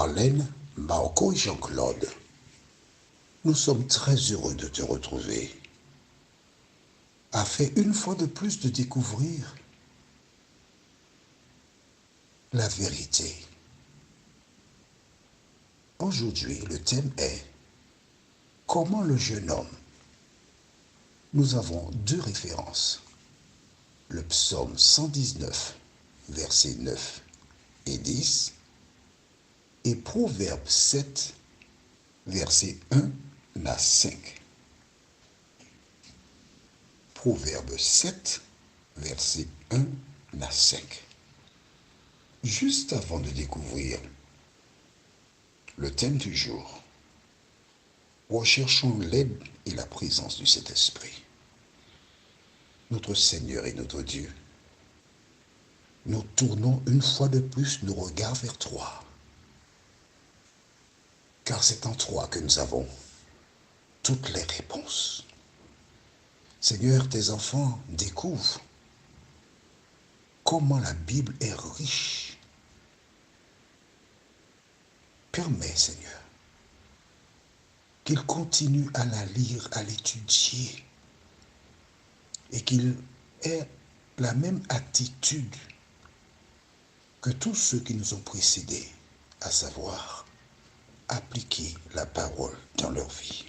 Marlène, Marco et Jean-Claude, nous sommes très heureux de te retrouver, afin une fois de plus de découvrir la vérité. Aujourd'hui, le thème est « Comment le jeune homme ?» Nous avons deux références. Le psaume 119, versets 9 et 10, et Proverbe 7, versets 1 à 5. Proverbe 7, versets 1 à 5. Juste avant de découvrir le thème du jour, recherchons l'aide et la présence du Saint-Esprit. Notre Seigneur et notre Dieu, nous tournons une fois de plus nos regards vers toi, car c'est en toi que nous avons toutes les réponses. Seigneur, tes enfants découvrent comment la Bible est riche. Permets, Seigneur, qu'ils continuent à la lire, à l'étudier, et qu'ils aient la même attitude que tous ceux qui nous ont précédés, à savoir appliquer la parole dans leur vie.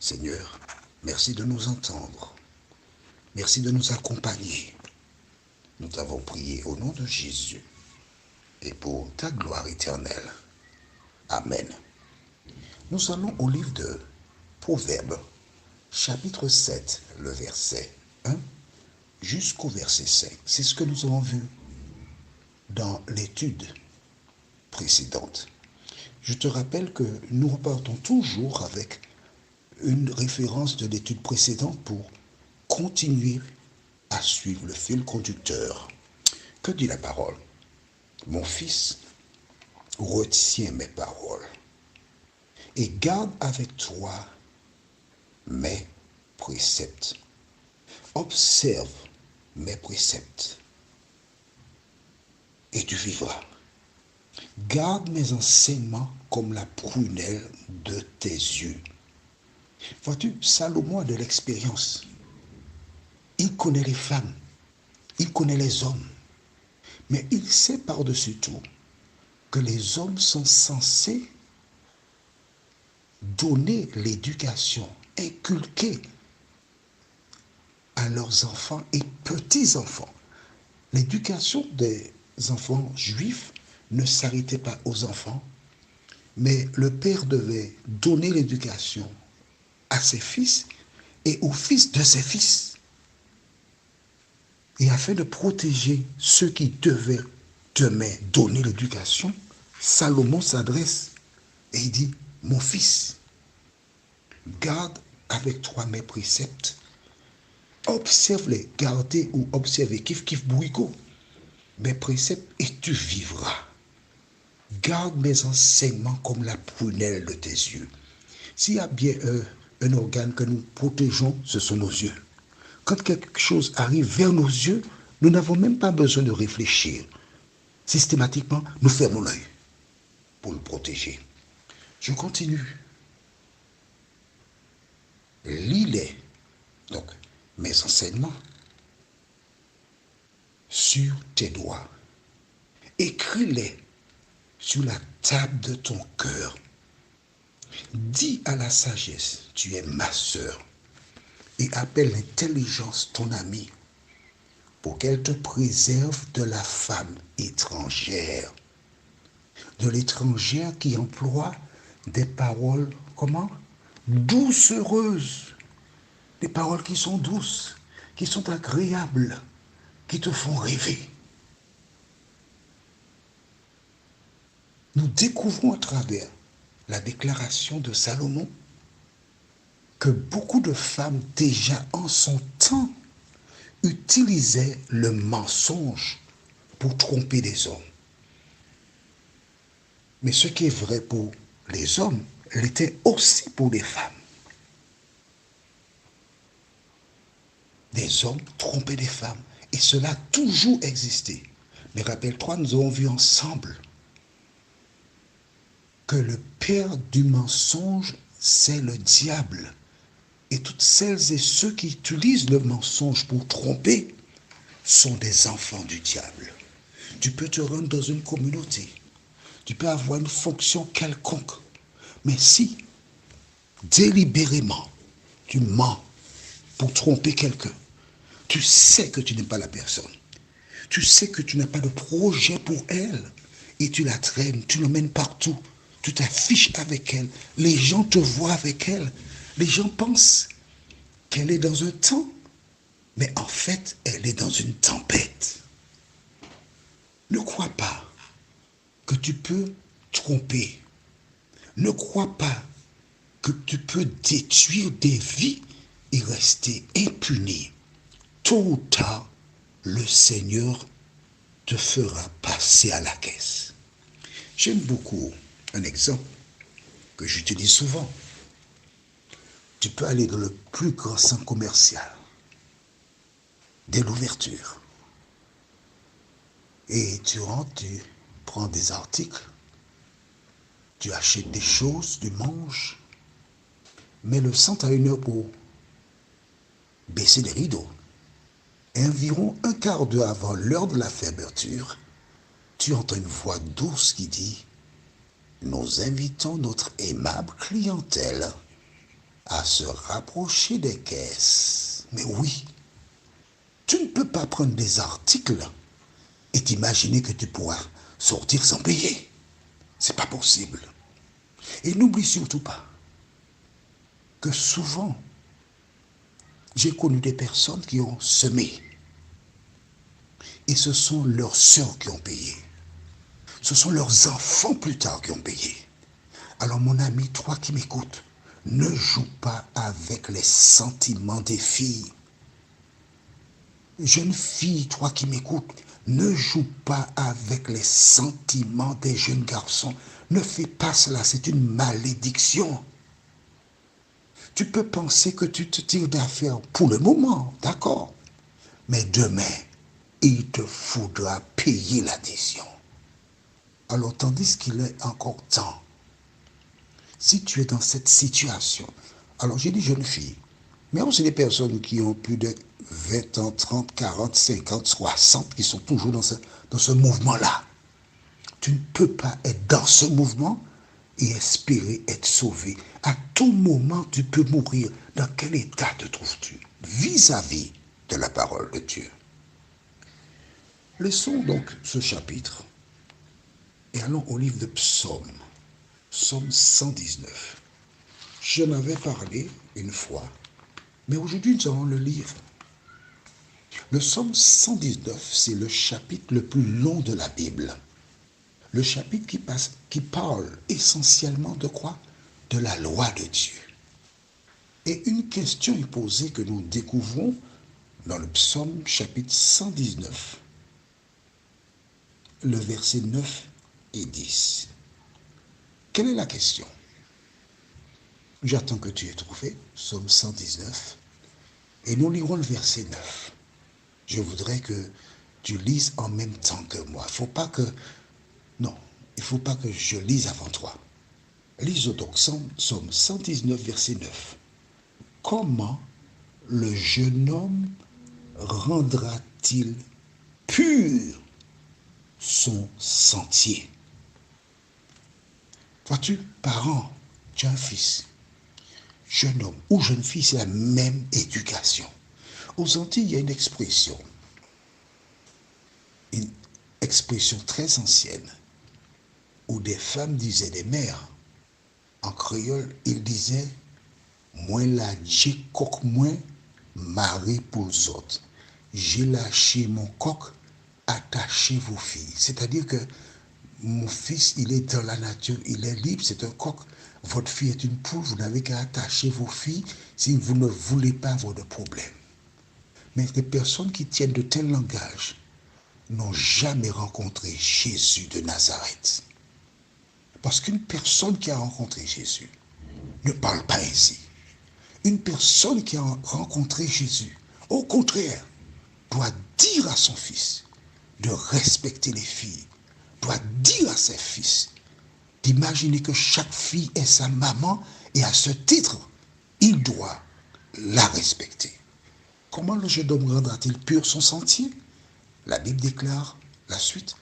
Seigneur, merci de nous entendre. Merci de nous accompagner. Nous t'avons prié au nom de Jésus et pour ta gloire éternelle. Amen. Nous allons au livre de Proverbes, chapitre 7, le verset 1 jusqu'au verset 5. C'est ce que nous avons vu dans l'étude précédente. Je te rappelle que nous repartons toujours avec une référence de l'étude précédente pour continuer à suivre le fil conducteur. Que dit la parole? Mon fils, retiens mes paroles et garde avec toi mes préceptes. Observe mes préceptes et tu vivras. Garde mes enseignements comme la prunelle de tes yeux. Vois-tu, Salomon a de l'expérience. Il connaît les femmes, il connaît les hommes, mais il sait par-dessus tout que les hommes sont censés donner l'éducation, inculquer à leurs enfants et petits-enfants. L'éducation des enfants juifs ne s'arrêtait pas aux enfants, mais le père devait donner l'éducation à ses fils et aux fils de ses fils. Et afin de protéger ceux qui devaient demain donner l'éducation, Salomon s'adresse et il dit, mon fils, garde avec toi mes préceptes, observe-les, gardez ou observez, kif bourrico, mes préceptes et tu vivras. Garde mes enseignements comme la prunelle de tes yeux. S'il y a bien un organe que nous protégeons, ce sont nos yeux. Quand quelque chose arrive vers nos yeux, nous n'avons même pas besoin de réfléchir. Systématiquement, nous fermons l'œil pour le protéger. Je continue. Lis-les, donc mes enseignements, sur tes doigts. Écris-les sur la table de ton cœur. Dis à la sagesse, tu es ma sœur, et appelle l'intelligence ton amie, pour qu'elle te préserve de la femme étrangère, de l'étrangère qui emploie des paroles, comment? Doucereuses, des paroles qui sont douces, qui sont agréables, qui te font rêver. Nous découvrons à travers la déclaration de Salomon que beaucoup de femmes déjà en son temps utilisaient le mensonge pour tromper les hommes. Mais ce qui est vrai pour les hommes l'était aussi pour les femmes. Des hommes trompaient des femmes et cela a toujours existé. Mais rappelle-toi, nous avons vu ensemble que le père du mensonge, c'est le diable. Et toutes celles et ceux qui utilisent le mensonge pour tromper sont des enfants du diable. Tu peux te rendre dans une communauté, tu peux avoir une fonction quelconque, mais si délibérément tu mens pour tromper quelqu'un, tu sais que tu n'aimes pas la personne, tu sais que tu n'as pas de projet pour elle, et tu la traînes, tu l'emmènes partout, tu t'affiches avec elle, les gens te voient avec elle, les gens pensent qu'elle est dans un temps, mais en fait, elle est dans une tempête. Ne crois pas que tu peux tromper. Ne crois pas que tu peux détruire des vies et rester impuni. Tôt ou tard, le Seigneur te fera passer à la caisse. J'aime beaucoup un exemple que j'utilise souvent. Tu peux aller dans le plus grand centre commercial dès l'ouverture. Et tu rentres, tu prends des articles, tu achètes des choses, tu manges, mais le centre a une heure pour baisser les rideaux. Et environ un quart d'heure avant l'heure de la fermeture, tu entends une voix douce qui dit « Nous invitons notre aimable clientèle à se rapprocher des caisses. » Mais oui, tu ne peux pas prendre des articles et t'imaginer que tu pourras sortir sans payer. C'est pas possible. Et n'oublie surtout pas que souvent, j'ai connu des personnes qui ont semé. Et ce sont leurs sœurs qui ont payé. Ce sont leurs enfants plus tard qui ont payé. Alors mon ami, toi qui m'écoutes, ne joue pas avec les sentiments des filles. Jeune fille, toi qui m'écoutes, ne joue pas avec les sentiments des jeunes garçons. Ne fais pas cela, c'est une malédiction. Tu peux penser que tu te tires d'affaire pour le moment, d'accord. Mais demain, il te faudra payer l'addition. Alors, tandis qu'il est encore temps, si tu es dans cette situation, alors j'ai dit jeune fille, mais aussi des personnes qui ont plus de 20 ans, 30, 40, 50, 60, qui sont toujours dans ce mouvement-là. Tu ne peux pas être dans ce mouvement et espérer être sauvé. À tout moment, tu peux mourir. Dans quel état te trouves-tu vis-à-vis de la parole de Dieu? Laissons donc ce chapitre et allons au livre de Psaume, Psaume 119. J'en avais parlé une fois, mais aujourd'hui nous allons le lire. Le Psaume 119, c'est le chapitre le plus long de la Bible. Le chapitre qui parle essentiellement de quoi? De la loi de Dieu. Et une question est posée que nous découvrons dans le Psaume chapitre 119, le verset 9 et 10. Quelle est la question? J'attends que tu aies trouvé, Psaume 119, et nous lirons le verset 9. Je voudrais que tu lises en même temps que moi. Il ne faut pas que je lise avant toi. Lisons donc Psaume 119, verset 9. Comment le jeune homme rendra-t-il pur son sentier? Vois-tu, parent, tu as un fils. Jeune homme ou jeune fille, c'est la même éducation. Aux Antilles, il y a une expression très ancienne, où des femmes disaient, des mères, en créole, ils disaient, moi la j'ai coq moins mari pour les autres. J'ai lâché mon coq, attachez vos filles. C'est-à-dire que mon fils, il est dans la nature, il est libre, c'est un coq. Votre fille est une poule, vous n'avez qu'à attacher vos filles si vous ne voulez pas avoir de problème. Mais les personnes qui tiennent de tels langages n'ont jamais rencontré Jésus de Nazareth. Parce qu'une personne qui a rencontré Jésus ne parle pas ainsi. Une personne qui a rencontré Jésus, au contraire, doit dire à son fils de respecter les filles, doit dire à ses fils d'imaginer que chaque fille est sa maman et à ce titre, il doit la respecter. Comment le jeune homme rendra-t-il pur son sentier? La Bible déclare la suite,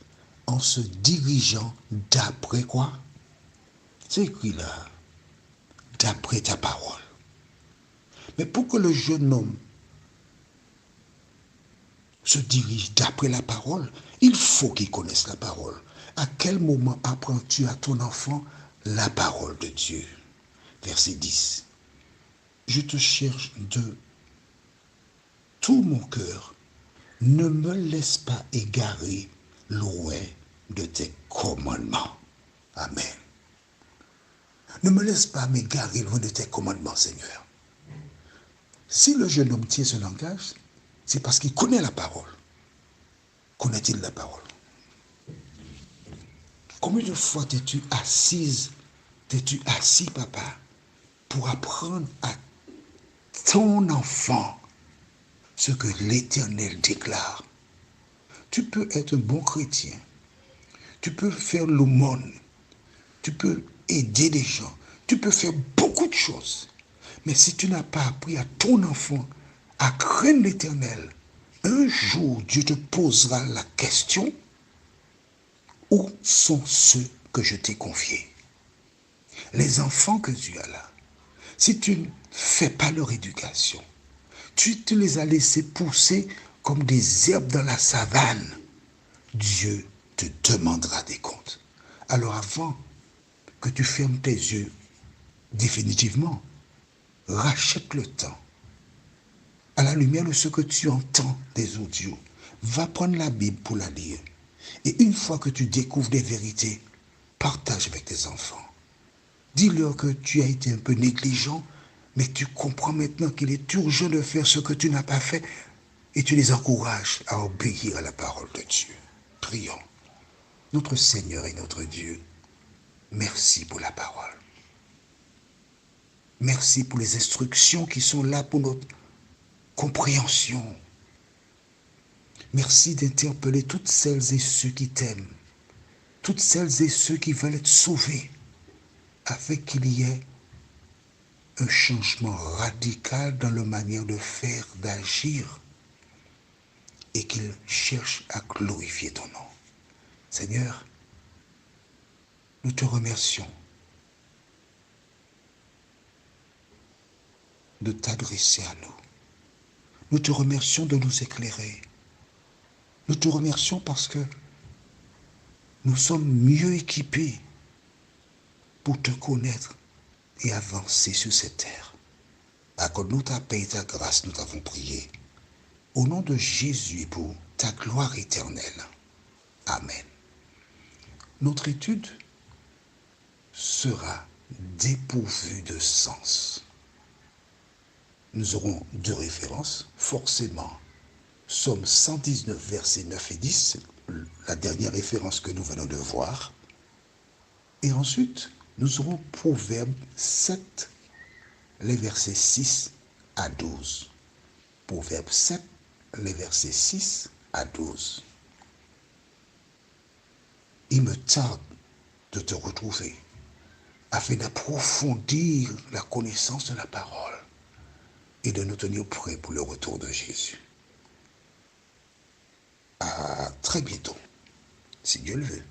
en se dirigeant d'après quoi? C'est écrit là, d'après ta parole. Mais pour que le jeune homme se dirige d'après la parole, il faut qu'il connaisse la parole. À quel moment apprends-tu à ton enfant la parole de Dieu? Verset 10. Je te cherche de tout mon cœur. Ne me laisse pas égarer loin de tes commandements. Amen. Ne me laisse pas m'égarer loin de tes commandements, Seigneur. Si le jeune homme tient ce langage, c'est parce qu'il connaît la parole. Connaît-il la parole? Combien de fois t'es-tu assis, papa, pour apprendre à ton enfant ce que l'Éternel déclare? Tu peux être un bon chrétien, tu peux faire l'aumône, tu peux aider les gens, tu peux faire beaucoup de choses. Mais si tu n'as pas appris à ton enfant à craindre l'Éternel, un jour Dieu te posera la question, où sont ceux que je t'ai confiés? Les enfants que tu as là, si tu ne fais pas leur éducation, tu te les as laissés pousser comme des herbes dans la savane, Dieu te demandera des comptes. Alors avant que tu fermes tes yeux définitivement, rachète le temps. À la lumière de ce que tu entends des audios, va prendre la Bible pour la lire. Et une fois que tu découvres des vérités, partage avec tes enfants. Dis-leur que tu as été un peu négligent, mais tu comprends maintenant qu'il est urgent de faire ce que tu n'as pas fait et tu les encourages à obéir à la parole de Dieu. Prions. Notre Seigneur et notre Dieu, merci pour la parole. Merci pour les instructions qui sont là pour notre compréhension. Merci d'interpeller toutes celles et ceux qui t'aiment, toutes celles et ceux qui veulent être sauvés, afin qu'il y ait un changement radical dans la manière de faire, d'agir, et qu'ils cherchent à glorifier ton nom. Seigneur, nous te remercions de t'adresser à nous. Nous te remercions de nous éclairer. Nous te remercions parce que nous sommes mieux équipés pour te connaître et avancer sur cette terre. Accorde-nous ta paix et ta grâce, nous t'avons prié. Au nom de Jésus, pour ta gloire éternelle. Amen. Notre étude sera dépourvue de sens. Nous aurons deux références, forcément. Psaume 119, versets 9 et 10, la dernière référence que nous venons de voir. Et ensuite, nous aurons Proverbe 7, les versets 6 à 12. Proverbe 7, les versets 6 à 12. Il me tarde de te retrouver afin d'approfondir la connaissance de la parole et de nous tenir prêts pour le retour de Jésus. À très bientôt, si Dieu le veut.